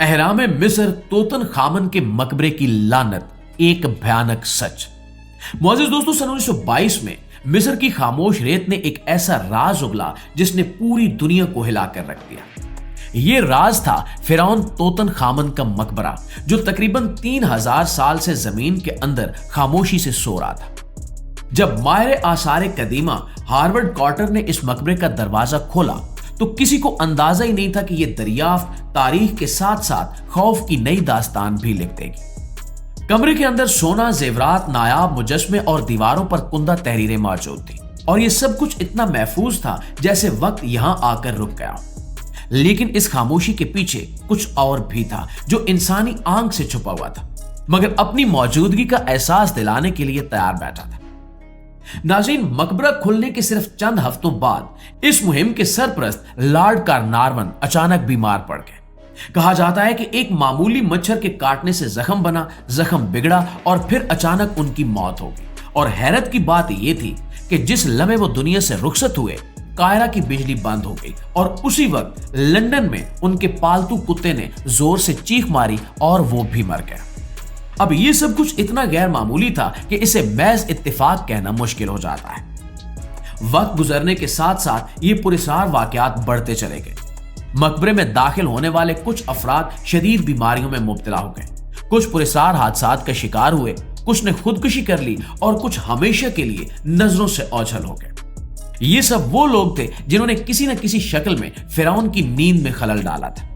अहराम मिस्र तोतन खामन के मकबरे की लानत, एक भयानक सच। मौजूद दोस्तों, सन 1922 में मिस्र की खामोश रेत ने एक ऐसा राज उगला जिसने पूरी दुनिया को हिलाकर रख दिया। यह राज था फिरौन तोतन खामन का मकबरा, जो तकरीबन 3000 साल से जमीन के अंदर खामोशी से सो रहा था। जब माहिर आसार कदीमा हार्वर्ड कॉर्टर ने इस मकबरे का दरवाजा खोला तो किसी को अंदाजा ही नहीं था कि यह दरियाफ्त तारीख के साथ साथ खौफ की नई दास्तान भी लिख देगी। कमरे के अंदर सोना, जेवरात, नायाब मुजस्मे और दीवारों पर कुंदा तहरीरें मौजूद थी और यह सब कुछ इतना महफूज था जैसे वक्त यहां आकर रुक गया। लेकिन इस खामोशी के पीछे कुछ और भी था जो इंसानी आंख से छुपा हुआ था, मगर अपनी मौजूदगी का एहसास दिलाने के लिए तैयार बैठा था। नाज़रीन, मकबरा खुलने के सिर्फ चंद हफ्तों बाद इस मुहिम के सरपरस्त लॉर्ड कार्नारवन अचानक बीमार पड़ गए। कहा जाता है कि एक मामूली मच्छर के काटने से जख्म बना, जख्म बिगड़ा और फिर अचानक उनकी मौत हो गई। और हैरत की बात यह थी कि जिस लम्हे वो दुनिया से रुखसत हुए, कायरा की बिजली बंद हो गई और उसी वक्त लंदन में उनके पालतू कुत्ते ने जोर से चीख मारी और वो भी मर गया। अब ये सब कुछ इतना गैर मामूली था कि इसे महज इत्तेफाक कहना मुश्किल हो जाता है। वक्त गुजरने के साथ साथ ये पुरस्कार वाकयात बढ़ते चले गए। मकबरे में दाखिल होने वाले कुछ अफराद शदीद बीमारियों में मुब्तला हो गए, कुछ पुरस्कार हादसात का शिकार हुए, कुछ ने खुदकुशी कर ली और कुछ हमेशा के लिए नजरों से ओझल हो गए। ये सब वो लोग थे जिन्होंने किसी न किसी शक्ल में फिरौन की नींद में खलल डाला था।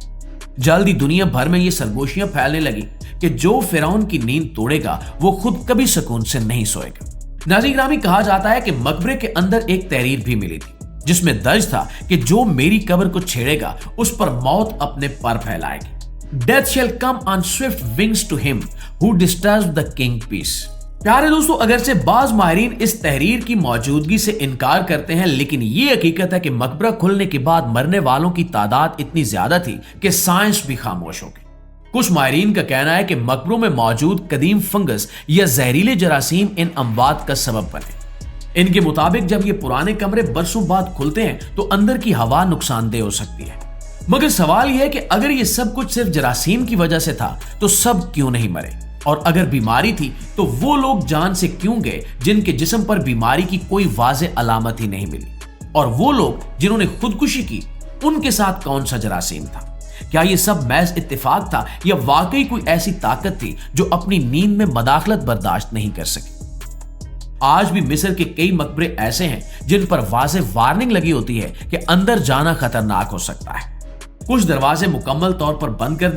जल्दी दुनिया भर में ये सरगोशियां फैलने लगी कि जो फिरौन की नींद तोड़ेगा वो खुद कभी सुकून से नहीं सोएगा। नाज़रीन ग्रामी, कहा जाता है कि मकबरे के अंदर एक तहरीर भी मिली थी जिसमें दर्ज था कि जो मेरी कब्र को छेड़ेगा उस पर मौत अपने पर फैलाएगी। Death shall come on swift wings to him who disturbs the king peace. प्यारे दोस्तों, अगरचे बाज माहिरीन इस तहरीर की मौजूदगी से इनकार करते हैं, लेकिन ये हकीकत है कि मकबरा खुलने के बाद मरने वालों की तादाद इतनी ज्यादा थी कि साइंस भी खामोश हो गई। कुछ माहिरीन का कहना है कि मकबरों में मौजूद कदीम फंगस या जहरीले जरासीम इन अमवात का सबब बने। इनके मुताबिक जब ये पुराने कमरे बरसों बाद खुलते हैं तो अंदर की हवा नुकसानदेह हो सकती है। मगर सवाल यह है कि अगर ये सब कुछ सिर्फ जरासीम की वजह से था तो सब क्यों नहीं मरे, और अगर बीमारी थी तो वो लोग जान से क्यों गए जिनके जिस्म पर बीमारी की कोई वाज़ेह अलामत ही नहीं मिली, और वो लोग जिन्होंने खुदकुशी की उनके साथ कौन सा जरासीम था? क्या ये सब महज इत्तेफाक था या वाकई कोई ऐसी ताकत थी जो अपनी नींद में मदाखलत बर्दाश्त नहीं कर सकी? आज भी मिस्र के कई मकबरे ऐसे हैं जिन पर वाज़ेह वार्निंग लगी होती है कि अंदर जाना खतरनाक हो सकता है। कुछ दरवाजे मुकम्मल तौर पर बंद कर